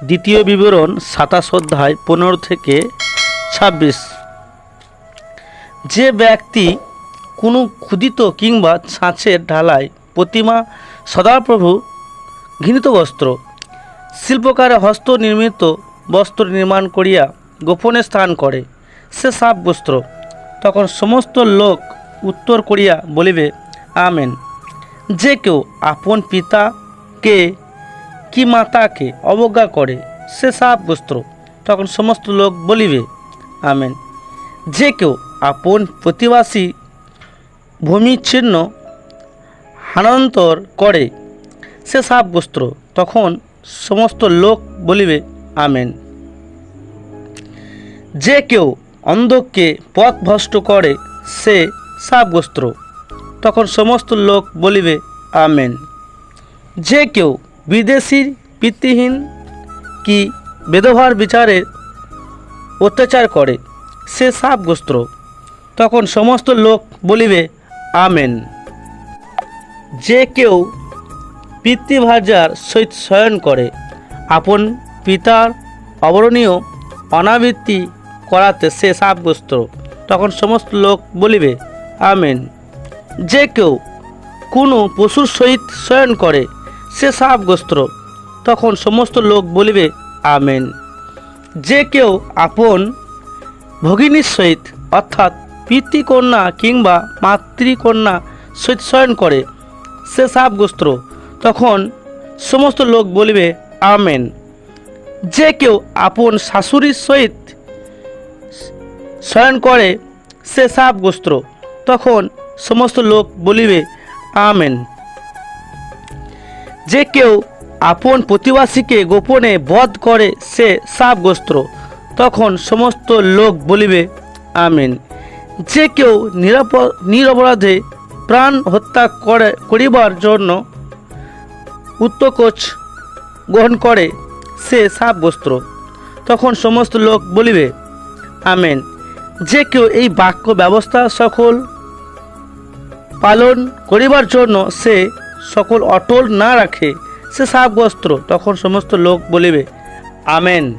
দ্বিতীয় বিবরণ 27 অধ্যায় 15 থেকে 26। যে ব্যক্তি কোনো ক্ষুদিত কিংবা ছাঁচের ঢালাই প্রতিমা, সদাপ্রভু ঘৃণিত বস্ত্র, শিল্পকারে হস্ত নির্মিত বস্ত্র নির্মাণ করিয়া গোপনে স্থান করে, সে সাপ বস্ত্র। তখন সমস্ত লোক উত্তর করিয়া বলিবে, আমেন। যে কেউ আপন পিতাকে কি মাতাকে অবজ্ঞা করে, সে সাপ বস্ত্র। তখন সমস্ত লোক বলিবে, আমেন। যে কেউ আপন প্রতিবাসী ভূমিচ্ছিন্ন হানান্তর করে, সে সাপ বস্ত্র। তখন সমস্ত লোক বলিবে, আমেন। যে কেউ অন্ধকে পথভ্রষ্ট করে, সে সাপ বস্ত্র। তখন সমস্ত লোক বলিবে, আমেন। যে কেউ বিদেশীর পিতৃহীন কি বেদভার বিচারে অত্যাচার করে, সে সাপ বস্ত্র। তখন সমস্ত লোক বলিবে, আমেন। যে কেউ পিতৃভার্যার সহিত শয়ন করে, আপন পিতার অবরণীয় অনাবৃত্তি করাতে, সে সাপ বস্ত্র। তখন সমস্ত লোক বলিবে, আমেন। যে কেউ কোনো পশুর সহিত শয়ন করে, সে সাপ বস্ত্র। তখন সমস্ত লোক বলিবে, আমেন। যে কেউ আপন ভগিনীর সহিত অর্থাৎ পিতৃকন্যা কিংবা মাতৃকন্যা সহিত শয়ন করে, সে সাপ বস্ত্র। তখন সমস্ত লোক বলিবে, আমেন। যে কেউ আপন শাশুড়ির সহিত শয়ন করে, সে সাপ বস্ত্র। তখন সমস্ত লোক বলিবে, আমেন। যে কেউ আপন প্রতিবাসীকে গোপনে বধ করে, সে সাপ বস্ত্র। তখন সমস্ত লোক বলিবে, আমেন। যে কেউ নিরপরাধে প্রাণ হত্যা করিবার জন্য উত্তকোচ গ্রহণ করে, সে সাপ বস্ত্র। তখন সমস্ত লোক বলিবে, আমেন। যে কেউ এই বাক্য ব্যবস্থা সকল পালন করিবার জন্য সে সকল অটল না রাখে, সে সাপ বস্ত্র। তখন সমস্ত লোক বলিবে, আমেন।